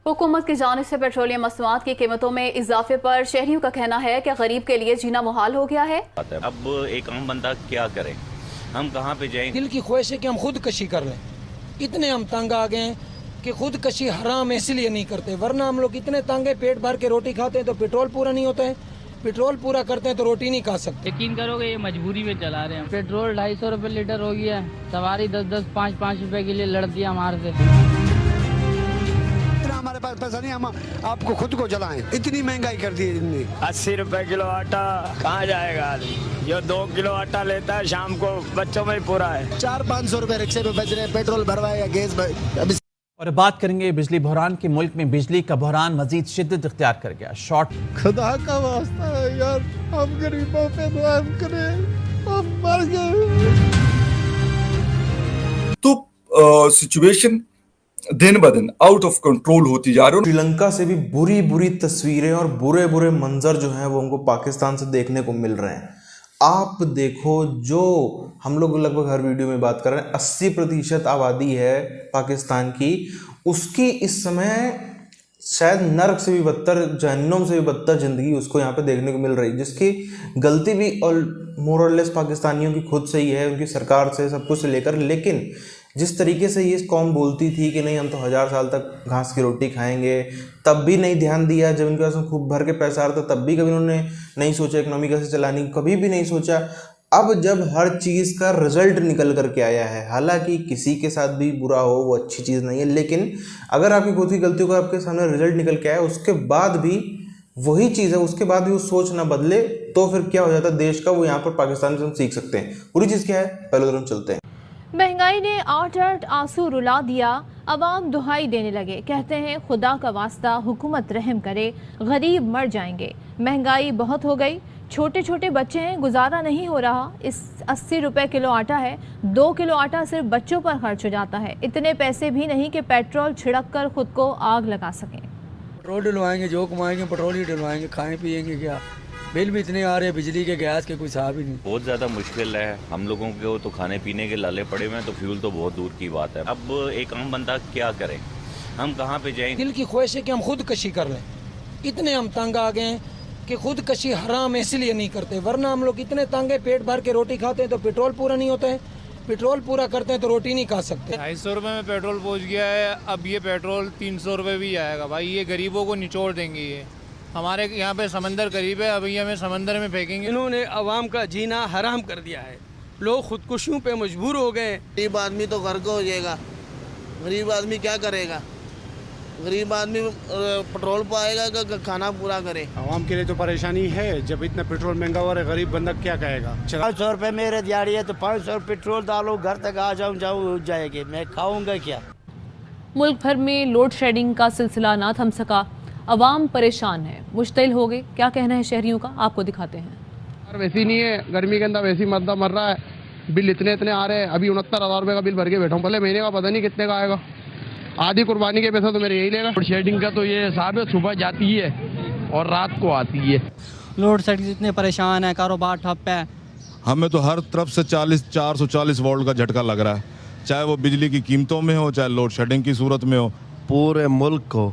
हुकूमत की जानिब से पेट्रोलियम मसनूआत की कीमतों में इजाफे पर शहरियों का कहना है कि गरीब के लिए जीना मुहाल हो गया है। अब एक आम बंदा क्या करे, हम कहाँ पे जाएं? दिल की ख्वाहिश है कि हम खुदकशी कर लें। इतने हम तंग आ गए हैं कि खुदकशी हराम इसलिए नहीं करते, वरना हम लोग इतने तंग है, पेट भर के रोटी खाते हैं तो पेट्रोल पूरा नहीं होता है, पेट्रोल पूरा करते हैं तो रोटी नहीं खा सकते। यकीन करोगे ये मजबूरी में चला रहे हैं। पेट्रोल 250 रुपए लीटर हो गया है, सवारी 10-10, 5-5 रुपए के लिए लड़ दिया हमारे से। हमारे पास पैसा नहीं, हम आपको खुद को जलाएं, इतनी महंगाई कर दी है इतनी। 80 रुपए किलो आटा कहाँ जाएगा आदमी? जो 2 किलो आटा लेता है शाम को बच्चों में ही पूरा है। 400-500 रुपए रिक्शे पे बच रहे हैं, पेट्रोल भरवाए या गैस। और बात करेंगे बिजली बहरान की। मुल्क में बिजली का बहरान मजीद शिद्दत इख्तियार कर गया। शॉर्ट खुदा का वास्ता है यार, हम गरीबों पे दुआ करें, हम मर गए। तो सिचुएशन दिन ब दिन आउट ऑफ कंट्रोल होती जा रही है। श्रीलंका से भी बुरी बुरी तस्वीरें और बुरे बुरे मंजर जो हैं वो हमको पाकिस्तान से देखने को मिल रहे हैं। आप देखो, जो हम लोग लगभग हर वीडियो में बात कर रहे हैं, 80% आबादी है पाकिस्तान की, उसकी इस समय शायद नर्क से भी बदतर, जहन्नुम से भी बदतर ज़िंदगी उसको यहाँ पे देखने को मिल रही है, जिसकी गलती भी और मोर और लेस पाकिस्तानियों की खुद से ही है, उनकी सरकार से, सब कुछ से लेकर। लेकिन जिस तरीके से ये कौम बोलती थी कि नहीं हम तो 1000 साल तक घास की रोटी खाएंगे, तब भी नहीं ध्यान दिया। जब उनके पास में खूब भर के पैसा आ रहा था तब भी कभी उन्होंने नहीं सोचा इकोनॉमी कैसे चलानी, कभी भी नहीं सोचा। अब जब हर चीज़ का रिजल्ट निकल करके आया है, हालांकि किसी के साथ भी बुरा हो वो अच्छी चीज़ नहीं है, लेकिन अगर आपकी खुद की गलतियों का आपके सामने रिजल्ट निकल के आया, उसके बाद भी वही चीज़ है, उसके बाद भी वो सोच ना बदले, तो फिर क्या हो जाता है देश का, वो यहाँ पर पाकिस्तान से हम सीख सकते हैं। पूरी चीज़ क्या है, पहले उधर हम चलते हैं। महंगाई ने 8 आंसू रुला दिया, अवाम दुहाई देने लगे, कहते हैं खुदा का वास्ता हुकूमत रहम करे, गरीब मर जाएंगे। महंगाई बहुत हो गई, छोटे छोटे बच्चे हैं, गुजारा नहीं हो रहा। इस 80 रुपए किलो आटा है, 2 किलो आटा सिर्फ बच्चों पर खर्च हो जाता है। इतने पैसे भी नहीं कि पेट्रोल छिड़क कर खुद को आग लगा सकें। पेट्रोल डलवाएंगे, जो कमाएंगे पेट्रोल ही डलवाएंगे, खाएं पिएंगे क्या? बिल भी इतने आ रहे हैं, बिजली के गैस के कोई हिसाब ही नहीं। बहुत ज़्यादा मुश्किल है हम लोगों को, तो खाने पीने के लाले पड़े हुए हैं, तो फ्यूल तो बहुत दूर की बात है। अब एक आम बंदा क्या करे, हम कहाँ पे जाएं? दिल की ख्वाहिश है कि हम खुदकशी कर लें। इतने हम तंग आ गए हैं कि खुदकशी हराम इसलिए नहीं करते, वरना हम लोग इतने तंग है, पेट भर के रोटी खाते हैं तो पेट्रोल पूरा नहीं होता है, पेट्रोल पूरा करते हैं तो रोटी नहीं खा सकते। 250 रुपये में पेट्रोल पहुँच गया है, अब ये पेट्रोल 300 रुपये भी आएगा। भाई ये गरीबों को निचोड़ देंगे। ये हमारे यहाँ पे समंदर करीब है, अभी हमें समंदर में फेंकेंगे। इन्होंने आवाम का जीना हराम कर दिया है, लोग खुदकुशियों पे मजबूर हो गए। गरीब आदमी तो घर को हो जाएगा, गरीब आदमी क्या करेगा? गरीब आदमी पेट्रोल पाएगा, खाना पूरा करे। आवाम के लिए तो परेशानी है, जब इतना पेट्रोल महंगा हो रहा है, गरीब बंदा क्या कहेगा? 500 रुपये मेरे दिहाड़ी है तो 500 पेट्रोल डालो, घर तक आ जाऊँ जाएगी, मैं खाऊंगा क्या? मुल्क भर में लोड शेडिंग का सिलसिला ना थम सका, अवाम परेशान है, मुश्तिल हो गई। क्या कहना है शहरियों का, आपको दिखाते हैं। वैसी नहीं है, गर्मी के अंदर वैसी मरदा मर रहा है, बिल इतने आ रहे हैं। अभी 69,000 रुपये का बिल भर के बैठा हूँ, पहले महीने का पता नहीं कितने का आएगा। आधी कुर्बानी के पैसा तो मेरे यही लेगा। लोड शेडिंग का तो ये हिसाब है, सुबह जाती है और रात को आती है। लोड शेडिंग इतने परेशान है, कारोबार ठप है। हमें तो हर तरफ से 440 वोल्ट का झटका लग रहा है, चाहे वो बिजली की कीमतों में हो, चाहे लोड शेडिंग की सूरत में हो। पूरे मुल्क को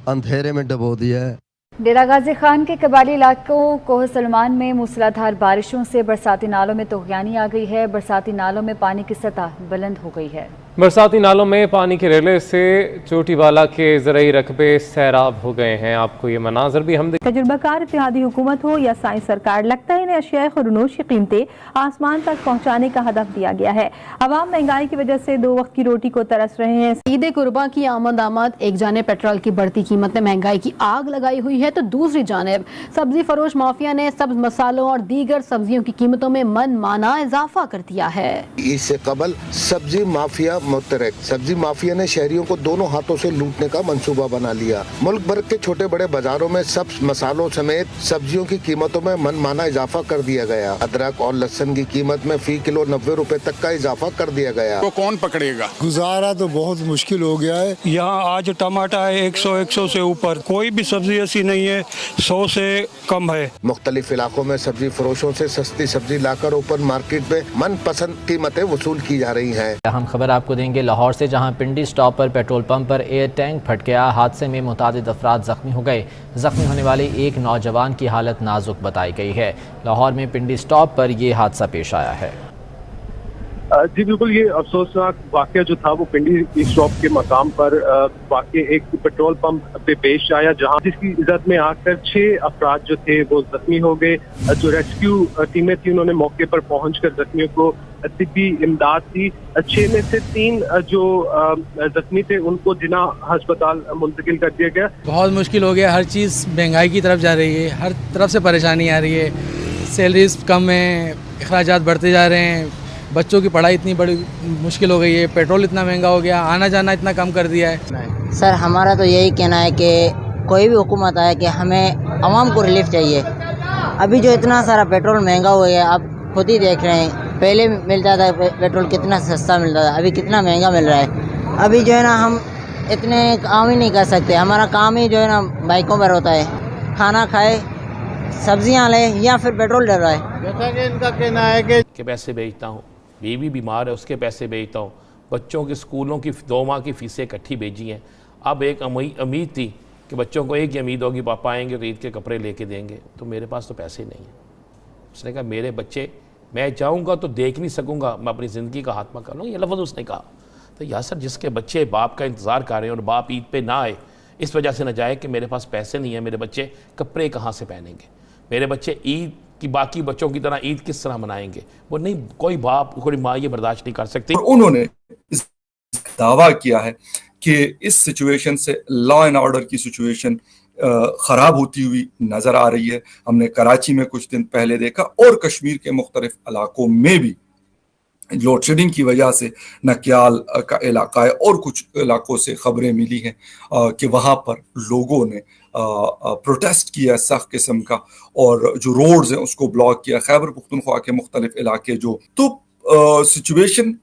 अंधेरे में डुबो दिया है। डेरा गाजी खान के कबाली इलाकों कोह सलमान में मूसलाधार बारिशों से बरसाती नालों में तूफ़ानी आ गई है। बरसाती नालों में पानी की सतह बुलंद हो गई है। बरसाती नालों में पानी के रेले से चोटीवाला के ज़रई रकबे सैराब हो गए हैं। आपको ये मनाजर भी हम तजुर्बाकार इत्तेहादी हुकूमत हो या साइंस सरकार, लगता है इन्हें अशिया खुरनोश की कीमतें आसमान तक पहुँचाने का हदफ दिया गया है। अवाम महंगाई की वजह से 2 वक्त की रोटी को तरस रहे हैं। ईद कुर्बा की आमद एक जाने पेट्रोल की बढ़ती कीमत ने महंगाई की आग लगाई हुई है, तो दूसरी जानिब सब्जी फरोश माफिया ने सब्ज मसालों और दीगर सब्जियों की कीमतों में मनमाना इजाफा कर दिया है। इससे कबल सब्जी माफिया मुतरक, सब्जी माफिया ने शहरियों को दोनों हाथों से लूटने का मंसूबा बना लिया। मुल्क भर के छोटे बड़े बाजारों में सब्ज मसालों समेत सब्जियों की कीमतों में मनमाना इजाफा कर दिया गया। अदरक और लहसुन की कीमत में फी किलो 90 रुपए तक का इजाफा कर दिया गया। तो कौन पकड़ेगा? गुजारा तो बहुत मुश्किल हो गया है। यहाँ आज टमाटर है 100 से ऊपर, कोई भी सब्जी ऐसी नहीं है 100 से कम है। मुख्तलिफ इलाकों में सब्जी फरोशों से सस्ती सब्जी लाकर ओपन मार्केट में मनपसंद कीमतें वसूल की जा रही हैं। हम खबर आपको आपको देंगे लाहौर से, जहां पिंडी स्टॉप पर पेट्रोल पंप पर एयर टैंक फट गया। हादसे में मुतादिद अफराद जख्मी हो गए। जख्मी होने वाले एक नौजवान की हालत नाजुक बताई गई है। लाहौर में पिंडी स्टॉप पर यह हादसा पेश आया है। जी बिल्कुल, ये अफसोसनाक वाकया जो था वो पिंडी स्टॉप के मकाम पर वाकई एक पेट्रोल पंप पे पेश आया, जहां जिसकी जद में आकर 6 अफराद जो थे वो जख्मी हो गए। जो रेस्क्यू टीमें थी उन्होंने मौके पर पहुंचकर जख्मियों को तिब्बी इमदाद दी। 6 में से 3 जो जख्मी थे उनको जिना अस्पताल मुंतकिल कर दिया गया। बहुत मुश्किल हो गया, हर चीज़ महंगाई की तरफ जा रही है, हर तरफ से परेशानी आ रही है। सैलरीज कम है, अखराजात बढ़ते जा रहे हैं, बच्चों की पढ़ाई इतनी बड़ी मुश्किल हो गई है, पेट्रोल इतना महंगा हो गया, आना जाना इतना कम कर दिया है। सर हमारा तो यही कहना है कि कोई भी हुकूमत आए कि हमें आवाम को रिलीफ चाहिए। अभी जो इतना सारा पेट्रोल महंगा हो गया, आप खुद ही देख रहे हैं, पहले मिलता था पेट्रोल कितना सस्ता मिलता था, अभी कितना महंगा मिल रहा है। अभी जो है ना हम इतने काम ही नहीं कर सकते, हमारा काम ही जो है ना बाइकों पर होता है, खाना खाए, सब्जियां लें या फिर पेट्रोल डल रहा है। जैसा कि इनका कहना है कि पैसे भेजता हूँ, बीवी बीमार है उसके पैसे भेजता हूँ, बच्चों के स्कूलों की 2 माह की फ़ीसें इकट्ठी भेजी हैं। अब एक उम्मीद थी कि बच्चों को एक ही उम्मीद होगी पापा आएंगे तो ईद के कपड़े लेके देंगे, तो मेरे पास तो पैसे नहीं हैं। उसने कहा मेरे बच्चे मैं चाहूँगा तो देख नहीं सकूँगा, मैं अपनी ज़िंदगी का खात्मा कर लूँ, ये लफ्ज़ उसने कहा। तो यार सर, जिसके बच्चे बाप का इंतज़ार कर रहे हैं और बाप ईद पे ना आए, इस वजह से न जाए कि मेरे पास पैसे नहीं है, मेरे बच्चे कपड़े कहाँ से पहनेंगे, मेरे बच्चे ईद कि बाकी बच्चों की तरह ईद किस तरह मनाएंगे, वो नहीं, कोई बाप कोई माँ ये बर्दाश्त नहीं कर सकती। उन्होंने इस दावा किया है कि इस सिचुएशन से लॉ एंड ऑर्डर की सिचुएशन खराब होती हुई नजर आ रही है। हमने कराची में कुछ दिन पहले देखा और कश्मीर के मुख्तलिफ इलाकों में भी लोड शेडिंग की वजह से नक्याल का इलाका है और कुछ इलाकों से खबरें मिली हैं कि वहाँ पर लोगों ने प्रोटेस्ट किया सख्त किस्म का और जो रोड्स हैं उसको ब्लॉक किया। खैबर पख्तूनख्वा के मुख्तलिफ इलाके जो तो सिचुएशन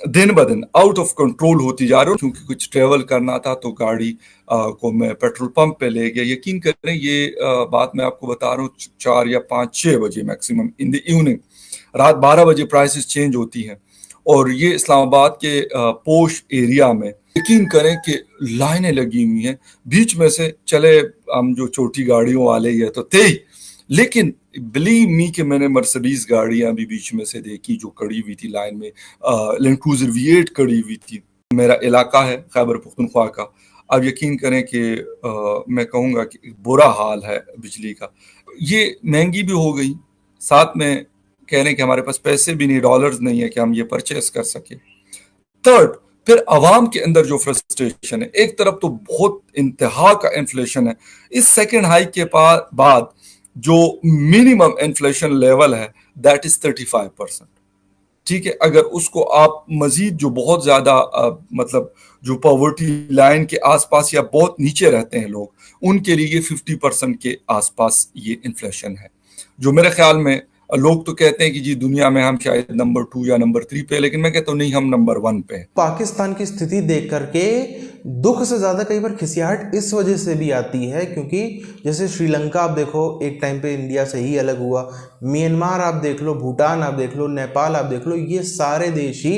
दिन ब दिन आउट ऑफ कंट्रोल होती जा रही है। क्योंकि कुछ ट्रेवल करना था तो गाड़ी को मैं पेट्रोल पंप पे ले गया। यकीन करें ये बात मैं आपको बता रहा हूँ 4 या 5-6 बजे मैक्सिमम इन द इवनिंग, रात 12 बजे प्राइसेस चेंज होती हैं। और ये इस्लामाबाद के पोश एरिया में यकीन करें कि लाइनें लगी हुई हैं। बीच में से चले हम जो छोटी गाड़ियों वाले ही है तो थे ही, लेकिन बिलीव मी कि मैंने मर्सिडीज गाड़ियां भी बीच में से देखी जो खड़ी हुई थी लाइन में। लैंड क्रूजर V8 खड़ी हुई थी। मेरा इलाका है खैबर पख्तूनख्वा का। अब यकीन करें कि मैं कहूँगा कि बुरा हाल है बिजली का। ये महंगी भी हो गई, साथ में कह रहे हैं कि हमारे पास पैसे भी नहीं, डॉलर्स नहीं है कि हम ये परचेस कर सके। थर्ड, फिर अवाम के अंदर जो फ्रस्ट्रेशन है, एक तरफ तो बहुत इंतहा का इन्फ्लेशन है। इस सेकेंड हाइक के बाद जो मिनिमम इन्फ्लेशन लेवल है दैट इज 35%। ठीक है, अगर उसको आप मजीद जो बहुत ज्यादा मतलब जो पॉवर्टी लाइन के आसपास या बहुत नीचे रहते हैं लोग, उनके लिए 50% के आसपास ये इन्फ्लेशन है। जो मेरे ख्याल में लोग तो कहते हैं कि जी दुनिया में हम शायद नंबर 2 या नंबर 3 पे, लेकिन मैं कहता हूँ नहीं, हम नंबर 1 पे हैं। पाकिस्तान की स्थिति देख करके दुख से ज्यादा कई बार खिसियाहट इस वजह से भी आती है क्योंकि जैसे श्रीलंका आप देखो एक टाइम पे इंडिया से ही अलग हुआ, म्यांमार आप देख लो, भूटान आप देख लो, नेपाल आप देख लो, ये सारे देश ही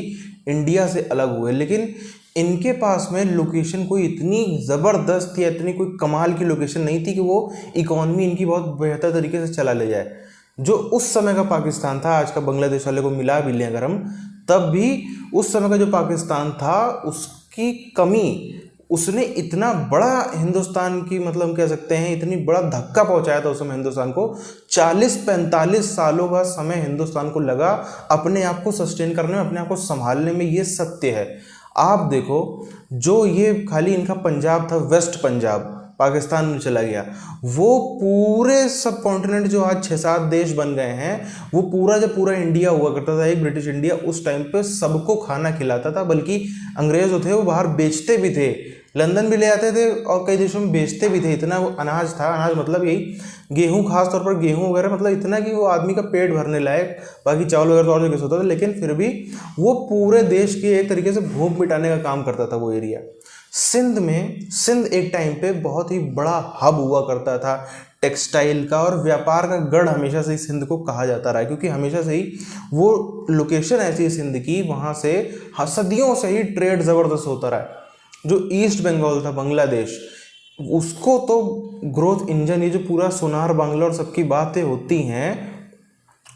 इंडिया से अलग हुए, लेकिन इनके पास में लोकेशन कोई इतनी ज़बरदस्त या इतनी कोई कमाल की लोकेशन नहीं थी कि वो इकॉनमी इनकी बहुत बेहतर तरीके से चला ले जाए। जो उस समय का पाकिस्तान था, आज का बांग्लादेश वाले को मिला भी लें अगर हम, तब भी उस समय का जो पाकिस्तान था उसकी कमी, उसने इतना बड़ा हिंदुस्तान की मतलब कह सकते हैं इतनी बड़ा धक्का पहुंचाया था उस समय हिंदुस्तान को। 40-45 सालों का समय हिंदुस्तान को लगा अपने आप को सस्टेन करने में, अपने आप को संभालने में। ये सत्य है। आप देखो जो ये खाली इनका पंजाब था, वेस्ट पंजाब पाकिस्तान में चला गया, वो पूरे सब कॉन्टिनेंट जो आज 6-7 देश बन गए हैं, वो पूरा जब पूरा इंडिया हुआ करता था, एक ब्रिटिश इंडिया, उस टाइम पे सबको खाना खिलाता था। बल्कि अंग्रेज जो थे वो बाहर बेचते भी थे, लंदन भी ले आते थे और कई देशों में बेचते भी थे। इतना वो अनाज था, अनाज मतलब यही गेहूं, खास तौर पर गेहूं वगैरह, मतलब इतना कि वो आदमी का पेट भरने लायक, बाकी चावल वगैरह तो और जगह से होता था, लेकिन फिर भी वो पूरे देश के एक तरीके से भूख मिटाने का काम करता था वो एरिया। सिंध एक टाइम पे बहुत ही बड़ा हब हुआ करता था टेक्सटाइल का, और व्यापार का गढ़ हमेशा से ही सिंध को कहा जाता रहा है, क्योंकि हमेशा से ही वो लोकेशन ऐसी है सिंध की, वहाँ से सदियों से ही ट्रेड ज़बरदस्त होता रहा है। जो ईस्ट बंगाल था, बांग्लादेश, उसको तो ग्रोथ इंजन, ये जो पूरा सोनार बांग्ला और सबकी बातें होती हैं,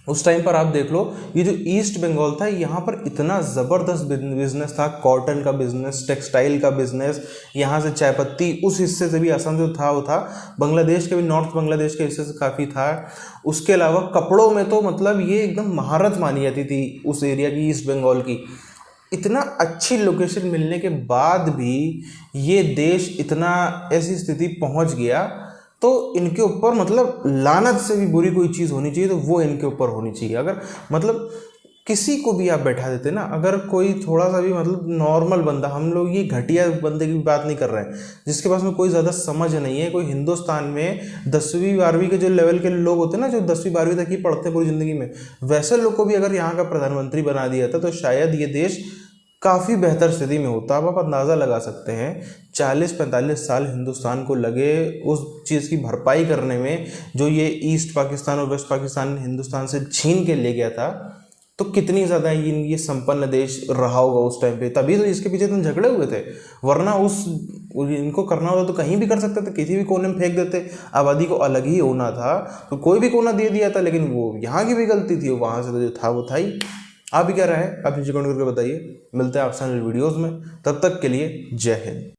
उस टाइम पर आप देख लो, ये जो ईस्ट बंगाल था, यहाँ पर इतना ज़बरदस्त बिजनेस था, कॉटन का बिजनेस, टेक्सटाइल का बिजनेस, यहाँ से चाय पत्ती उस हिस्से से भी असम जो था वो था, बांग्लादेश के भी, नॉर्थ बांग्लादेश के हिस्से से काफ़ी था। उसके अलावा कपड़ों में तो मतलब ये एकदम महारत मानी जाती थी उस एरिया की, ईस्ट बंगाल की। इतना अच्छी लोकेशन मिलने के बाद भी ये देश इतना ऐसी स्थिति पहुँच गया, तो इनके ऊपर मतलब लानत से भी बुरी कोई चीज़ होनी चाहिए तो वो इनके ऊपर होनी चाहिए। अगर मतलब किसी को भी आप बैठा देते ना, अगर कोई थोड़ा सा भी मतलब नॉर्मल बंदा, हम लोग ये घटिया बंदे की बात नहीं कर रहे हैं, जिसके पास में कोई ज़्यादा समझ नहीं है, कोई हिंदुस्तान में 10वीं 12वीं के जो लेवल के लोग होते हैं ना, जो 10वीं 12वीं तक ही पढ़ते हैं पूरी ज़िंदगी में, वैसे लोग को भी अगर यहाँ का प्रधानमंत्री बना दिया था तो शायद ये देश काफ़ी बेहतर स्थिति में होता। अब आप अंदाज़ा लगा सकते हैं 40-45 साल हिंदुस्तान को लगे उस चीज़ की भरपाई करने में जो ये ईस्ट पाकिस्तान और वेस्ट पाकिस्तान हिंदुस्तान से छीन के ले गया था, तो कितनी ज़्यादा ये संपन्न देश रहा होगा उस टाइम पे। तभी तो इसके पीछे तुम झगड़े हुए थे, वरना इनको करना होता तो कहीं भी कर सकते थे, किसी भी कोने में फेंक देते। आबादी को अलग ही होना था तो कोई भी कोना दे दिया था, लेकिन वो यहाँ की भी गलती थी, वहाँ से तो जो था वो था ही। आप भी क्या रहा है, आप नीचे कमेंट करके बताइए। मिलते हैं आपसे वीडियोज़ में, तब तक के लिए जय हिंद।